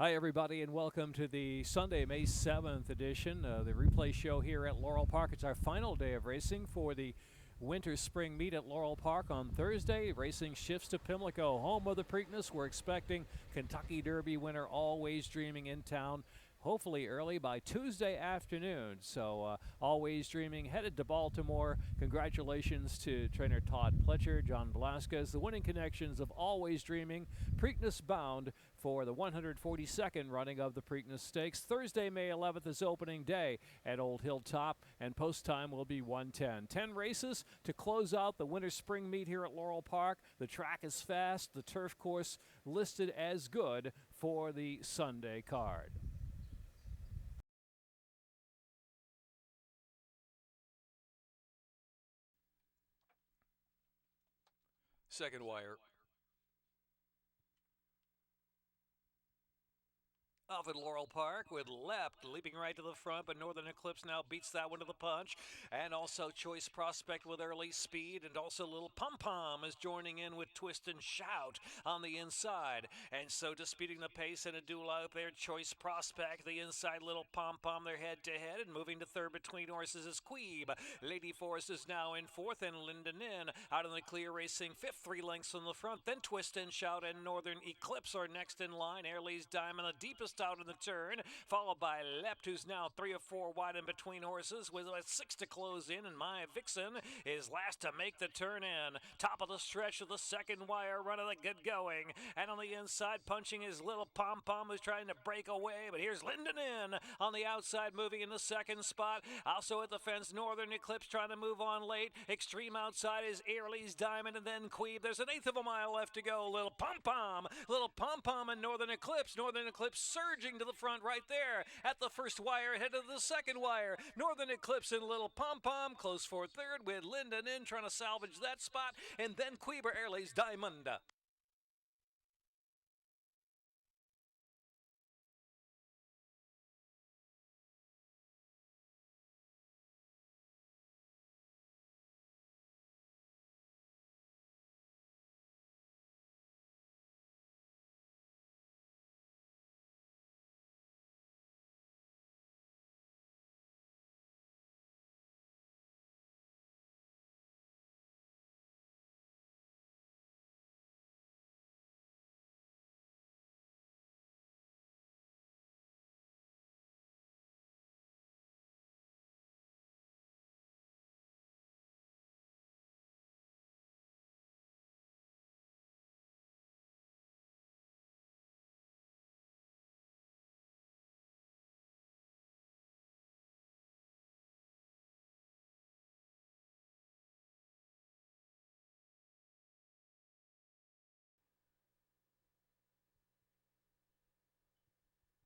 Hi, everybody, and welcome to the Sunday, May 7th edition of the replay show here at Laurel Park. It's our final day of racing for the Winter Spring Meet at Laurel Park on Thursday. Racing shifts to Pimlico, home of the Preakness. We're expecting Kentucky Derby winner Always Dreaming in town, hopefully early by Tuesday afternoon. So Always Dreaming headed to Baltimore. Congratulations to trainer Todd Pletcher, John Velasquez, the winning connections of Always Dreaming, Preakness bound for the 142nd running of the Preakness Stakes. Thursday, May 11th is opening day at Old Hilltop, and post time will be 1:10. 10 races to close out the Winter Spring Meet here at Laurel Park. The track is fast, the turf course listed as good for the Sunday card. Second wire. Off at Laurel Park with Left leaping right to the front, but Northern Eclipse now beats that one to the punch. And also Choice Prospect with early speed, and also Little Pom Pom is joining in with Twist and Shout on the inside. And so disputing the pace in a duel out there, Choice Prospect, the inside Little Pom Pom, they're head to head, and moving to third between horses is Queeb. Lady Forest is now in fourth, and Linden Inn out in the clear racing fifth, 3 lengths from the front. Then Twist and Shout and Northern Eclipse are next in line. Airley's Diamond, the deepest out in the turn, followed by Lept, who's now 3 or 4 wide in between horses with 6 to close in, and My Vixen is last to make the turn in. Top of the stretch of the second wire, running the good going, and on the inside punching is Little Pom Pom, who's trying to break away, but here's Linden Inn on the outside moving in the second spot. Also at the fence, Northern Eclipse trying to move on late. Extreme outside is Airley's Diamond, and then Queeb. There's an eighth of a mile left to go. Little Pom Pom and Northern Eclipse surging to the front right there at the first wire, head of the second wire. Northern Eclipse and Little Pom Pom close for third, with Linden Inn trying to salvage that spot, and then Queeber Airley's Diamond.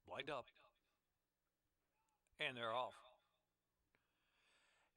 Lined up, and they're off.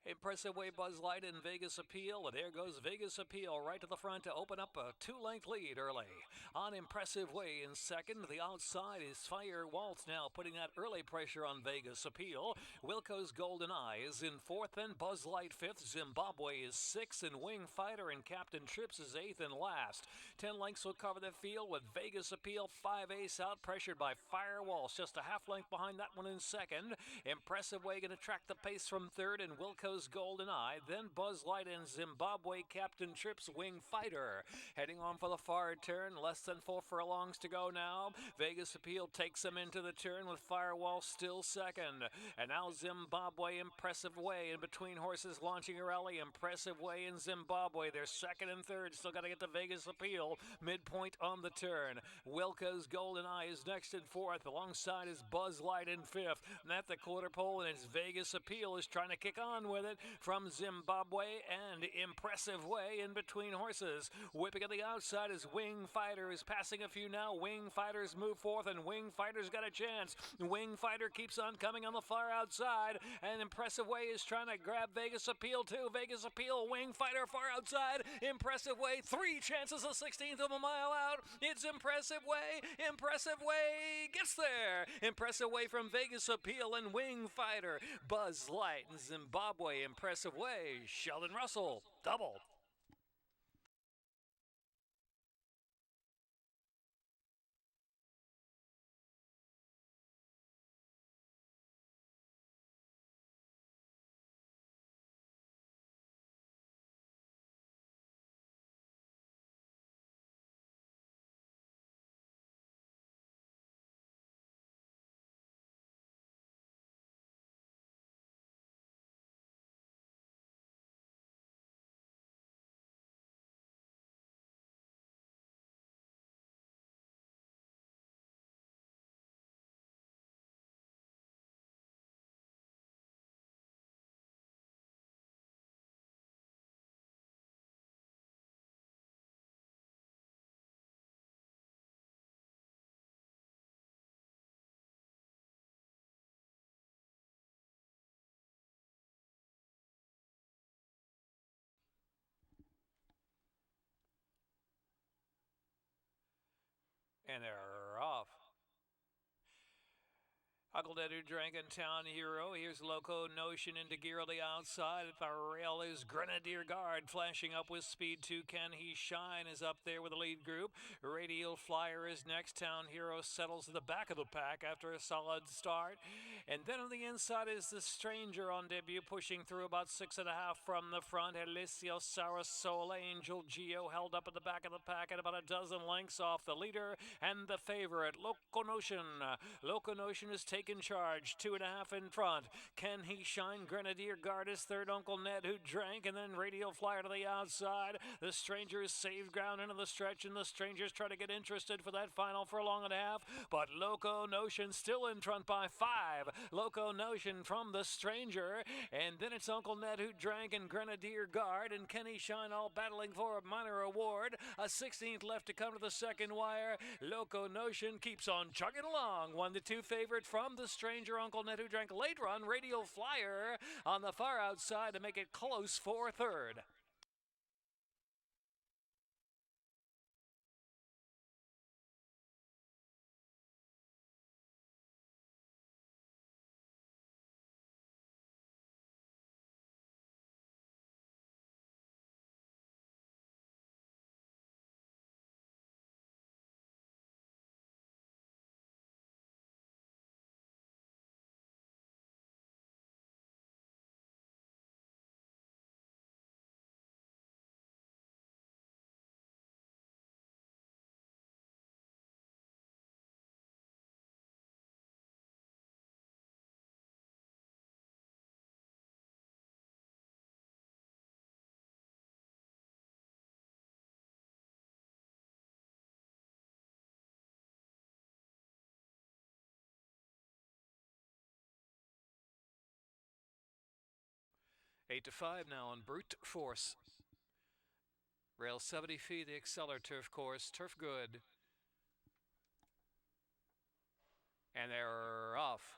Impressive way Buzz Light in Vegas Appeal, and there goes Vegas Appeal right to the front to open up a 2-length lead early. On Impressive Way in second, the outside is Fire Waltz now putting that early pressure on Vegas Appeal. Wilco's Golden Eye is in fourth, and Buzz Light fifth. Zimbabwe is sixth, and Wing Fighter and Captain Trips is eighth and last. 10 lengths will cover the field with Vegas Appeal 5 ace out, pressured by Fire Waltz, just a half length behind that one in second. Impressive Way going to track the pace from third, and Wilco's Golden Eye, then Buzz Light and Zimbabwe Captain Trips Wing Fighter. Heading on for the far turn, less than 4 furlongs to go now. Vegas Appeal takes them into the turn with Firewall still second. And now Zimbabwe Impressive Way in between horses launching a rally. Impressive Way in Zimbabwe, they're second and third. Still got to get to Vegas Appeal. Midpoint on the turn. Wilco's Golden Eye is next in fourth. Alongside is Buzz Light in fifth. And at the quarter pole, and it's Vegas Appeal is trying to kick on with it from Zimbabwe, and Impressive Way in between horses. Whipping at the outside is Wing Fighter is passing a few now. Wing Fighters move forth, and Wing Fighter's got a chance. Wing Fighter keeps on coming on the far outside, and Impressive Way is trying to grab Vegas Appeal too. Vegas Appeal, Wing Fighter far outside. Impressive Way, 3 chances, a 16th of a mile out. It's Impressive Way. Impressive Way gets there. Impressive Way from Vegas Appeal and Wing Fighter. Buzz Light and Zimbabwe Impressive Way. Sheldon Russell, double. And they're off. Uncle Ned who drank in Town Hero. Here's Loco Notion into gear on the outside. At the rail is Grenadier Guard flashing up with speed 2. Can He Shine is up there with the lead group. Radial Flyer is next. Town Hero settles at the back of the pack after a solid start. And then on the inside is the Stranger on debut, pushing through about 6.5 from the front. Alicio Sarasol, Angel Geo held up at the back of the pack at about a dozen lengths off the leader and the favorite, Loco Notion. Loco Notion is taking charge, 2.5 in front. Can He Shine? Grenadier Guard is third. Uncle Ned who drank, and then Radial Flyer to the outside. The Strangers saved ground into the stretch, and the Strangers try to get interested for that final furlong and a half. But Loco Notion still in front by 5. Loco Notion from the Stranger, and then it's Uncle Ned who drank and Grenadier Guard and Can He Shine all battling for a minor award. A 16th left to come to the second wire. Loco Notion keeps on chugging along. 1-2 favorite from the Stranger. Uncle Ned who drank late run. Radial Flyer on the far outside to make it close for third. Eight to 5 now on Brute Force. Rail 70 feet, the Acceler turf course, turf good. And they're off.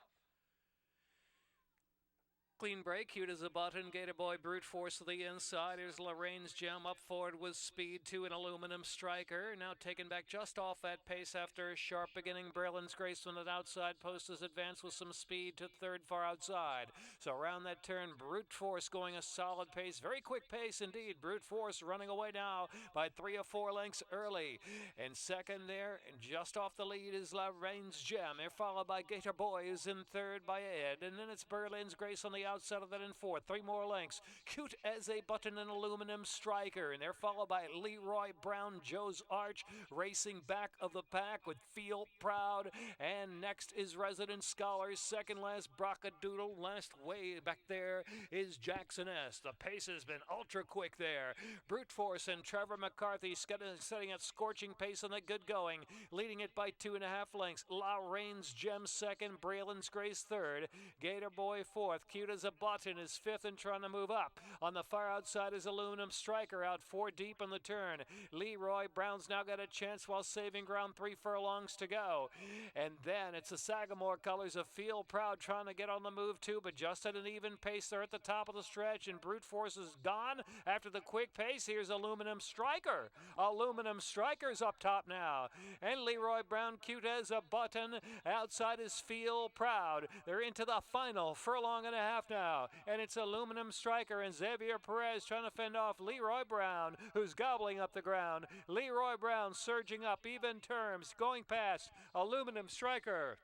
Clean break, cute as a button. Gator Boy Brute Force to the inside. Here's Lorraine's Gem up forward with speed 2, an Aluminum Striker. Now taken back just off that pace after a sharp beginning. Braylon's Grace on the outside post is advanced with some speed to third far outside. So around that turn, Brute Force going a solid pace. Very quick pace indeed. Brute Force running away now by 3 or 4 lengths early. And second there, and just off the lead is Lorraine's Gem. They're followed by Gator Boy, who's in third by Ed. And then it's Berlin's Grace on the outside of that in fourth. 3 more lengths. Cute as a button, and Aluminum Striker. And they're followed by Leroy Brown, Joe's Arch, racing back of the pack with Feel Proud. And next is Resident Scholars. Second last, Brockadoodle. Last way back there is Jackson S. The pace has been ultra quick there. Brute Force and Trevor McCarthy setting at scorching pace on the good going. Leading it by 2.5 lengths. Lorraine's Gem second. Braylon's Grace third. Gator Boy fourth. Cute as a button is fifth and trying to move up. On the far outside is Aluminum Striker out 4 deep on the turn. Leroy Brown's now got a chance while saving ground 3 furlongs to go. And then it's the Sagamore colors of Feel Proud trying to get on the move too, but just at an even pace. They're at the top of the stretch, and Brute Force is gone after the quick pace. Here's Aluminum Striker. Aluminum Striker's up top now. And Leroy Brown, cute as a button. Outside is Feel Proud. They're into the final furlong and a half now. And it's Aluminum Striker and Xavier Perez trying to fend off Leroy Brown, who's gobbling up the ground. Leroy Brown surging up, even terms, going past Aluminum Striker.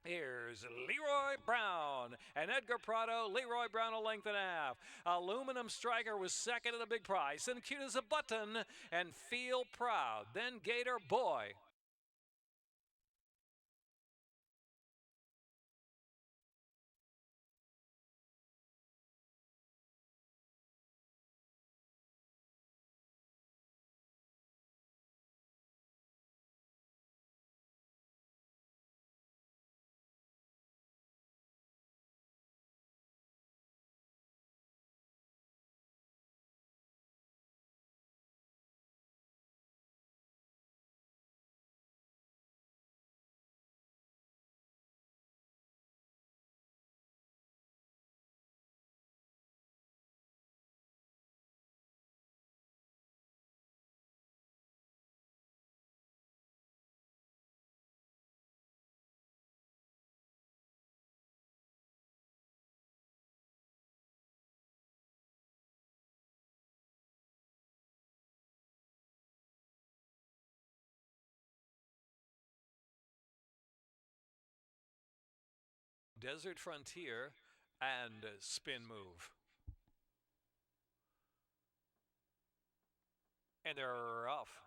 Here's Leroy Brown and Edgar Prado. Leroy Brown a length and a half. Aluminum Striker was second at a big price. And cute as a button and Feel Proud. Then Gator Boy. Desert Frontier, and Spin Move. And they're off.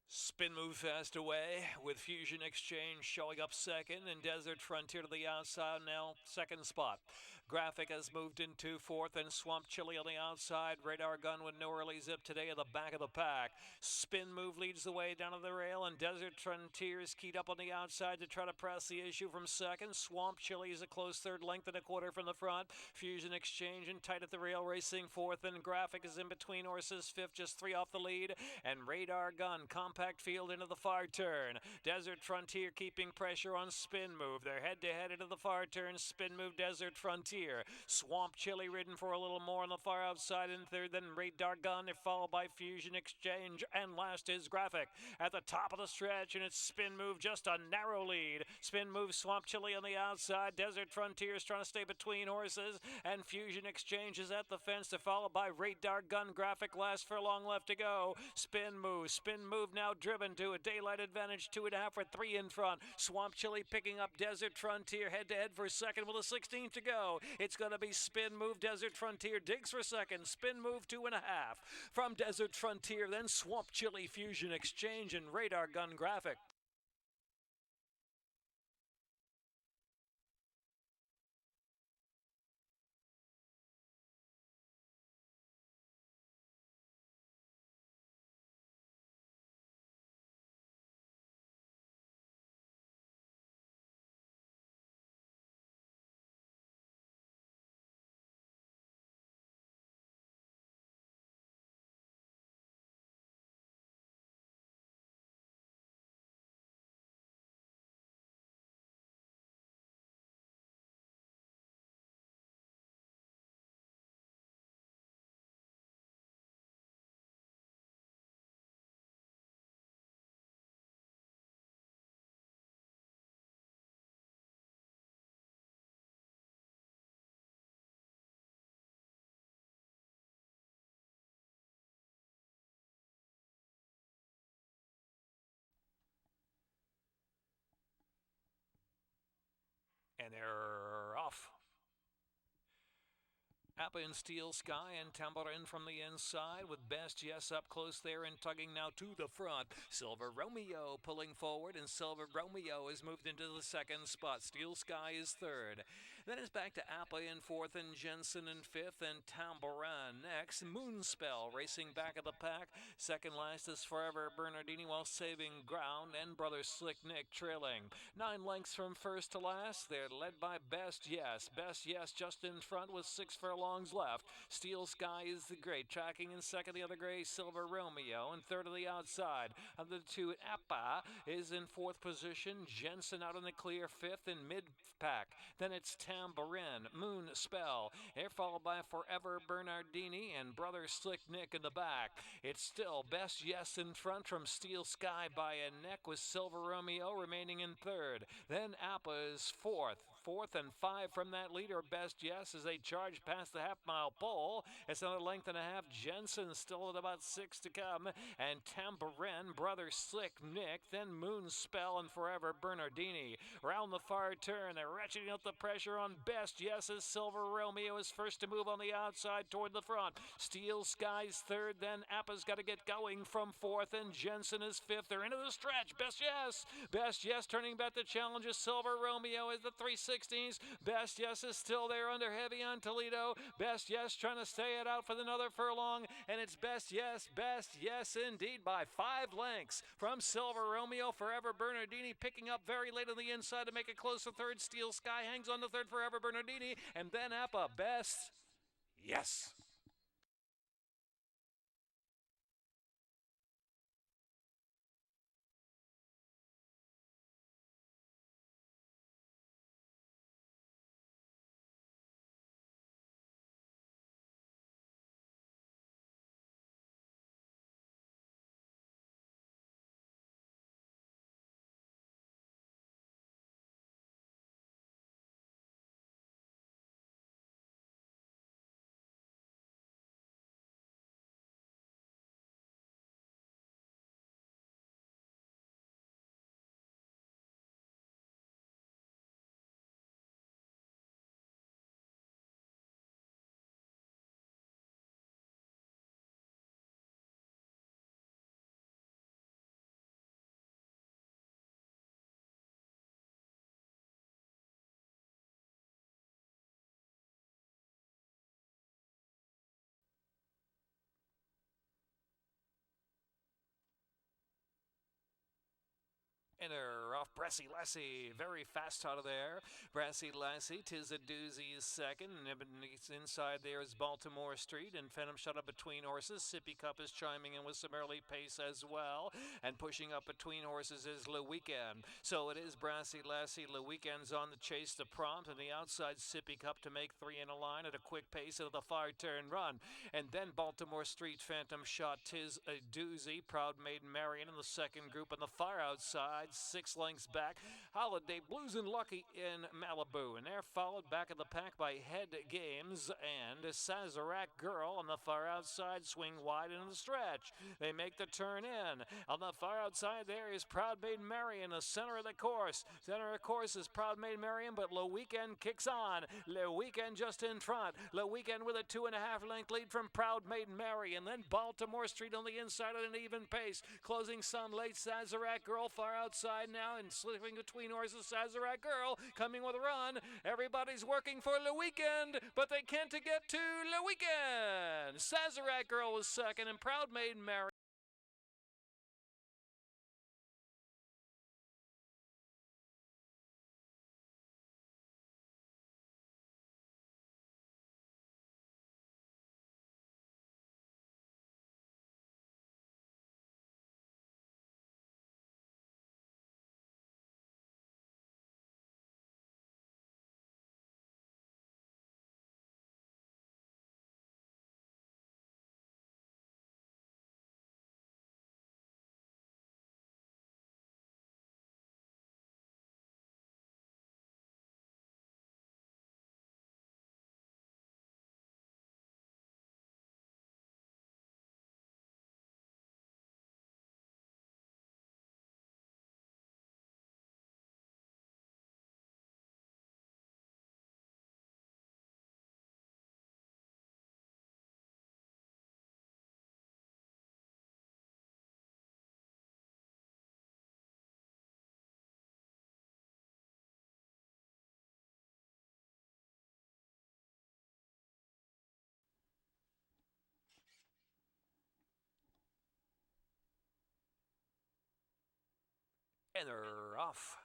Spin Move fast away with Fusion Exchange showing up second and Desert Frontier to the outside now second spot. Graphic has moved into fourth and Swamp Chili on the outside. Radar Gun with no early zip today at the back of the pack. Spin Move leads the way down to the rail and Desert Frontier is keyed up on the outside to try to press the issue from second. Swamp Chili is a close third, length and a quarter from the front. Fusion Exchange and tight at the rail racing fourth and Graphic is in between horses fifth, just three off the lead. And Radar Gun compact field into the far turn. Desert Frontier keeping pressure on Spin Move. They're head-to-head into the far turn. Spin Move, Desert Frontier. Swamp Chili ridden for a little more on the far outside in third. Then Radar Gun, followed by Fusion Exchange. And last is Graphic at the top of the stretch. And it's Spin Move, just a narrow lead. Spin Move, Swamp Chili on the outside. Desert Frontier is trying to stay between horses. And Fusion Exchange is at the fence. They're followed by Radar Gun. Graphic last furlong left to go. Spin Move now driven to a daylight advantage, 2.5 with 3 in front. Swamp Chili picking up Desert Frontier head-to-head for second with a 16th to go. It's going to be Spin Move, Desert Frontier digs for second. Spin Move 2.5 from Desert Frontier, then Swamp Chili, Fusion Exchange, and Radar Gun Graphic. And they're off. Appa in Steel Sky and Tamborin from the inside with Best Yes up close there and tugging now to the front. Silver Romeo pulling forward and Silver Romeo has moved into the second spot. Steel Sky is third. Then it's back to Appa in fourth and Jensen in fifth and Tamborin next. Moonspell racing back of the pack. Second last is Forever Bernardini while saving ground and Brother Slick Nick trailing. 9 lengths from first to last. They're led by Best Yes. Best Yes just in front with 6 furlongs left. Steel Sky is the gray. Tracking in second, the other gray, Silver Romeo. And third of the outside. Of the two, Appa is in fourth position. Jensen out in the clear fifth in mid-pack. Then it's Tamborin, Moon Spell. They're followed by Forever Bernardini and Brother Slick Nick in the back. It's still Best Yes in front from Steel Sky by a neck with Silver Romeo remaining in third. Then Appa is fourth. Fourth and 5 from that leader, Best Yes, as they charge past the half-mile pole. It's another length and a half. Jensen still at about 6 to come. And Tamborin, Brother Slick Nick, then Moon Spell and Forever Bernardini. Round the far turn, they're ratcheting up the pressure on Best Yes as Silver Romeo is first to move on the outside toward the front. Steel Sky's third, then Appa's got to get going from fourth, and Jensen is fifth. They're into the stretch. Best Yes. Best Yes turning back to challenge as Silver Romeo is the 3/16. Best Yes is still there under heavy on Toledo. Best Yes trying to stay it out for another furlong, and it's Best Yes indeed by 5 lengths from Silver Romeo. Forever Bernardini picking up very late on the inside to make it close to third. Steel Sky hangs on to third, Forever Bernardini, and then Appa. Best Yes. And they're off Brassy Lassie, very fast out of there. Brassy Lassie, Tis a Doozy is second. Inside there is Baltimore Street, and Phantom shut up between horses. Sippy Cup is chiming in with some early pace as well. And pushing up between horses is Le Weekend. So it is Brassy Lassie. Le Weekend's on the chase to prompt, and the outside Sippy Cup to make three in a line at a quick pace of the far turn run. And then Baltimore Street, Phantom shot, Tis a Doozy, Proud Maiden Marion in the second group on the far outside. 6 lengths back, Holiday Blues and Lucky in Malibu, and they're followed back of the pack by Head Games and Sazerac Girl on the far outside, swing wide into the stretch. They make the turn in. On the far outside there is Proud Maiden Marion, the center of the course. Center of the course is Proud Maiden Marion, but Le Weekend kicks on. Le Weekend just in front. Le Weekend with a 2.5 length lead from Proud Maiden Marion. Then Baltimore Street on the inside at an even pace. Closing some late, Sazerac Girl far outside now and slipping between horses. Sazerac Girl coming with a run. Everybody's working for Le Weekend, but they can't get to Le Weekend. Sazerac Girl was second, and Proud Maiden Marion. And they're off.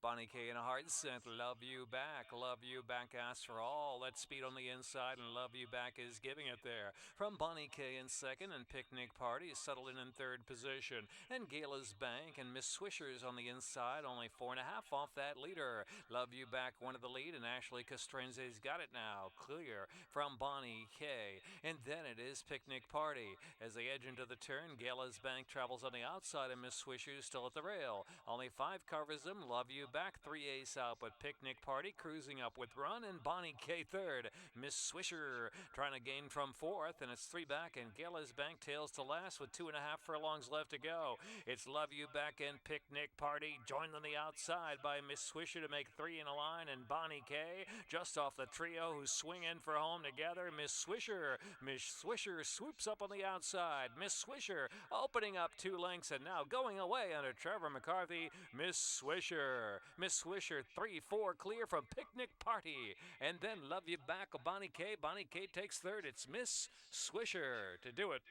Bonnie K in a heart sent, Love You Back. Love You Back asks for all that speed on the inside, and Love You Back is giving it there. From Bonnie K in second, and Picnic Party is settled in third position. And Gala's Bank and Miss Swisher's on the inside, only 4.5 off that leader. Love You Back wanted the lead, and Ashley Castrenze's got it now. Clear from Bonnie K. And then it is Picnic Party. As they edge into the turn, Gala's Bank travels on the outside, and Miss Swisher's still at the rail. Only 5 covers them. Love You Back, 3 ace out, but Picnic Party cruising up with run, and Bonnie K third. Miss Swisher trying to gain from fourth, and it's 3 back, and Gala's Bank tails to last with 2.5 furlongs left to go. It's Love You Back and Picnic Party joined on the outside by Miss Swisher to make 3 in a line, and Bonnie K just off the trio who swing in for home together. Miss Swisher swoops up on the outside. Miss Swisher opening up 2 lengths, and now going away under Trevor McCarthy. Miss Swisher 3-4 clear from Picnic Party, and then Love You Back of Bonnie K. Bonnie K takes third. It's Miss Swisher to do it.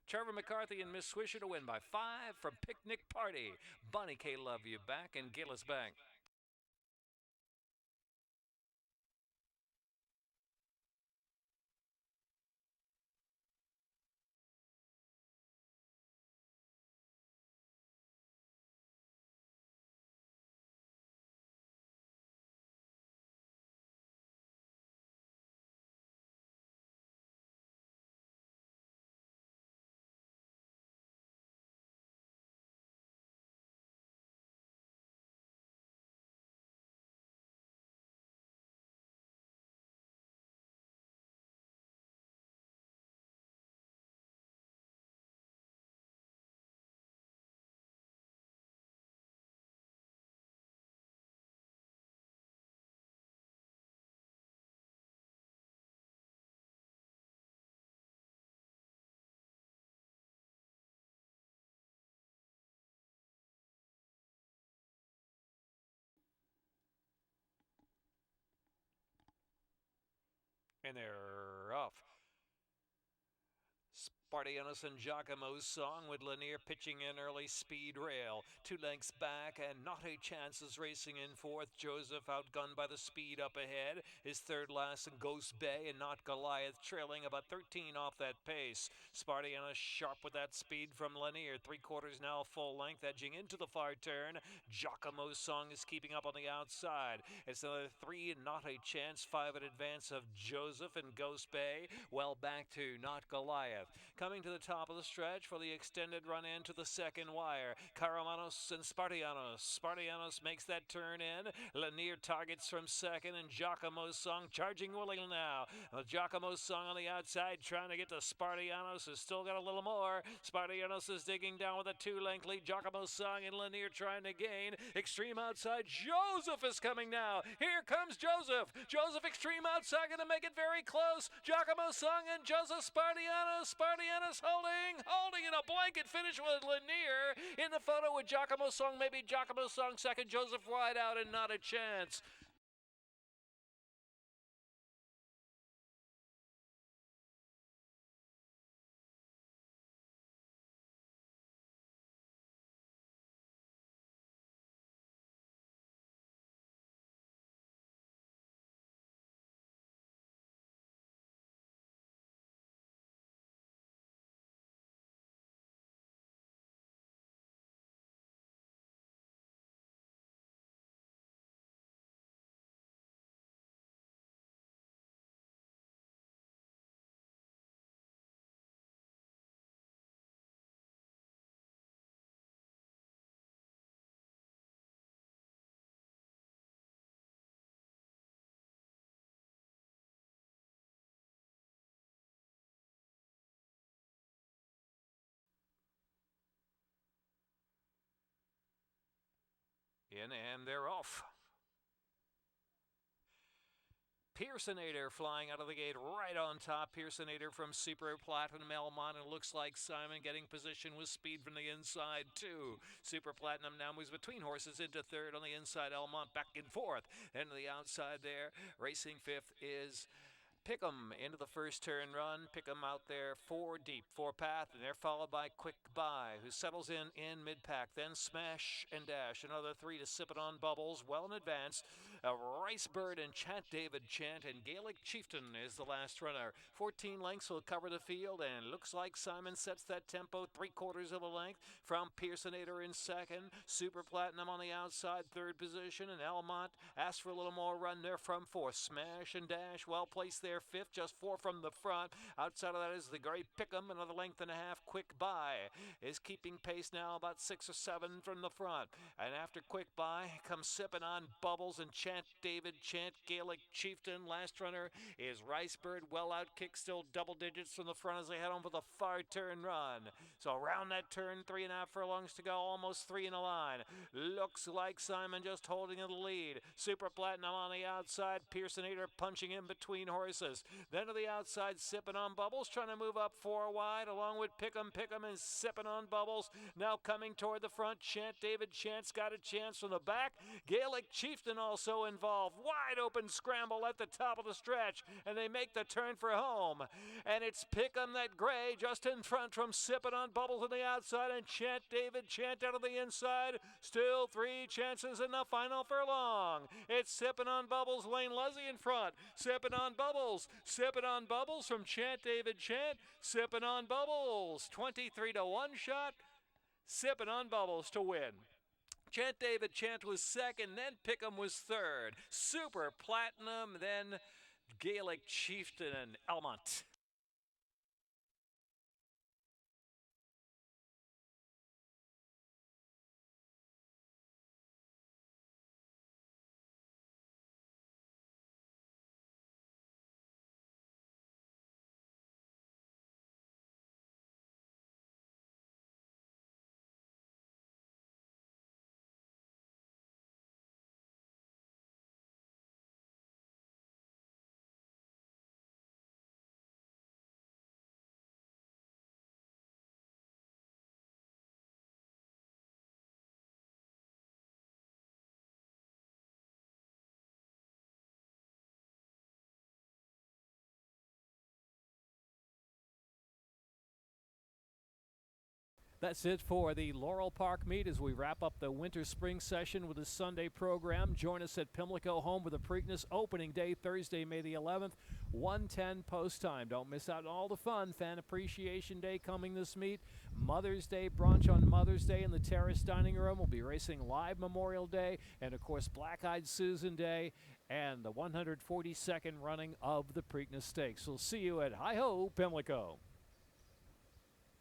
Trevor McCarthy and Miss Swisher to win by 5 from Picnic Party. Bonnie K. Love You Back and Gillis Bank. And they're off. Spartianus and Giacomo's Song with Lanier pitching in early. Speed Rail 2 lengths back, and Not a Chance is racing in fourth. Joseph outgunned by the speed up ahead. His third last and Ghost Bay and Not Goliath trailing about 13 off that pace. Spartianus sharp with that speed from Lanier. 3/4 now full length, edging into the far turn. Giacomo's Song is keeping up on the outside. It's another 3 and Not a Chance. 5 in advance of Joseph and Ghost Bay. Well back to Not Goliath. Coming to the top of the stretch for the extended run in to the second wire. Karamanos and Spartianus. Spartianus makes that turn in. Lanier targets from second, and Giacomo's Song charging Willie now. Giacomo's Song on the outside trying to get to Spartianus. Has still got a little more. Spartianus is digging down with a 2-length lead. Giacomo's Song and Lanier trying to gain. Extreme outside. Joseph is coming now. Here comes Joseph. Joseph extreme outside, going to make it very close. Giacomo's Song and Joseph Spartianus. Spartianus holding in a blanket finish with Lanier. In the photo with Giacomo's Song, maybe Giacomo's Song second, Joseph wide out and Not a Chance. In and they're off. Pearsonator flying out of the gate right on top. Pearsonator from Super Platinum Elmont, and looks like Simon getting position with speed from the inside too. Super Platinum now moves between horses into third on the inside. Elmont back and forth. And to the outside there, racing fifth is Pick'em into the first turn run. Pick'em out there 4 deep, 4 path, and they're followed by Quick Buy, who settles in mid-pack. Then Smash and Dash, another 3 to Sip It On Bubbles, well in advance. Rice Bird and Chant David Chant, and Gaelic Chieftain is the last runner. 14 lengths will cover the field, and looks like Simon sets that tempo 3/4 of a length from Pearsonator in second. Super Platinum on the outside, third position, and Elmont asks for a little more run there from fourth. Smash and Dash, well placed there, fifth, just 4 from the front. Outside of that is the Great Pick'em, another length and a half. Quick Buy is keeping pace now, about 6 or 7 from the front. And after Quick Buy comes Sippin' On Bubbles and Chant David Chant. Gaelic Chieftain, last runner is Ricebird, well out kick, still double digits from the front as they head on for the far turn run. So around that turn, 3.5 furlongs to go, almost 3 in a line. Looks like Simon just holding the lead. Super Platinum on the outside, Pearsonator punching in between horses. Then to the outside, Sippin' On Bubbles trying to move up 4 wide, along with Pick'em and Sippin' On Bubbles. Now coming toward the front, Chant David Chant's got a chance from the back. Gaelic Chieftain also involved. Wide open scramble at the top of the stretch, and they make the turn for home. And it's Pick'em that gray just in front from Sippin' On Bubbles on the outside, and Chant David Chant out of the inside. Still 3 chances in the final furlong. It's Sippin' On Bubbles, Lane Leslie in front. Sippin' On Bubbles from Chant David Chant. Sippin' On Bubbles, 23 to 1 shot. Sippin' On Bubbles to win. Chant David Chant was second, then Pick'em was third. Super Platinum, then Gaelic Chieftain and Elmont. That's it for the Laurel Park meet as we wrap up the winter-spring session with the Sunday program. Join us at Pimlico, home with the Preakness opening day, Thursday, May the 11th, 1:10 post time. Don't miss out on all the fun. Fan Appreciation Day coming this meet. Mother's Day brunch on Mother's Day in the Terrace Dining Room. We'll be racing live Memorial Day and, of course, Black-Eyed Susan Day and the 142nd running of the Preakness Stakes. We'll see you at Hi-Ho, Pimlico.